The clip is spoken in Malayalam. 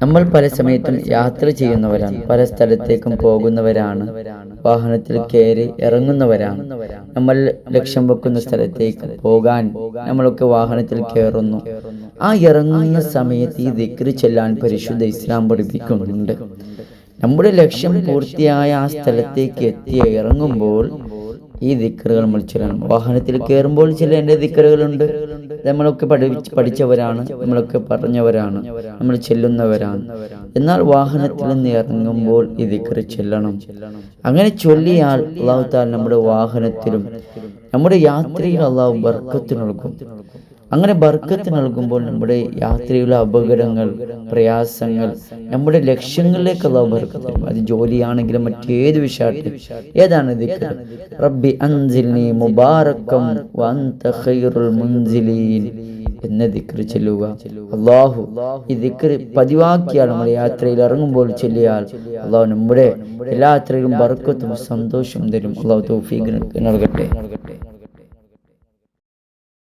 നമ്മൾ പല സമയത്തും യാത്ര ചെയ്യുന്നവരാണ്, പല സ്ഥലത്തേക്കും പോകുന്നവരാണ്, വാഹനത്തിൽ കയറി ഇറങ്ങുന്നവരാണ്. നമ്മൾ ലക്ഷ്യം വെക്കുന്ന സ്ഥലത്തേക്ക് പോകാൻ നമ്മളൊക്കെ വാഹനത്തിൽ കയറുന്നു. ആ ഇറങ്ങുന്ന സമയത്ത് ഈ ദിക്ർ ചൊല്ലാൻ പരിശുദ്ധ ഇസ്ലാം പഠിപ്പിക്കുന്നുണ്ട്. നമ്മുടെ ലക്ഷ്യം പൂർത്തിയായ ആ സ്ഥലത്തേക്ക് ഇറങ്ങുമ്പോൾ ഈ ദിക്റുകൾ നമ്മൾ ചൊല്ലണം. വാഹനത്തിൽ കയറുമ്പോൾ ചൊല്ലേണ്ട ദിക്റുകളുണ്ട്. നമ്മളൊക്കെ പഠിച്ചവരാണ്, നമ്മളൊക്കെ പറഞ്ഞവരാണ്, നമ്മൾ ചെല്ലുന്നവരാണ്. എന്നാൽ വാഹനത്തിൽ നിന്ന് ഇറങ്ങുമ്പോൾ ഈ ദിക്ർ ചൊല്ലണം. അങ്ങനെ ചൊല്ലിയാൽ അല്ലാഹു തആല നമ്മുടെ വാഹനത്തിലും നമ്മുടെ യാത്രയിൽ അല്ലാഹു ബർക്കത്ത് നൽകും. അങ്ങനെ ബർക്കത്ത് നൽകുമ്പോൾ നമ്മുടെ യാത്രയിലെ അപകടങ്ങൾ, പ്രയാസങ്ങൾ, നമ്മുടെ ലക്ഷ്യങ്ങളിലേക്ക് അല്ലാഹു ബർക്കത്ത് തരും. അത് ജോലിയാണെങ്കിലും മറ്റേത് വിഷയത്തിൽ. ഏതാണ് ദിക്ർ? റബ്ബി അൻസിൽനി മുബാറകം വഅൻത ഖൈറുൽ മുൻസിലീൻ എന്ന ദിക്ർ ചൊല്ലുക. അല്ലാഹു ഈ ദിക്ർ പതിവാക്കിയാൽ, നമ്മുടെ യാത്രയിൽ ഇറങ്ങുമ്പോൾ ചൊല്ലിയാൽ അല്ലാഹു നമ്മുടെ എല്ലാ യാത്രയിലും ബർക്കത്തും സന്തോഷവും തരും. അല്ലാഹു തൗഫീഖ് നൽകട്ടെ.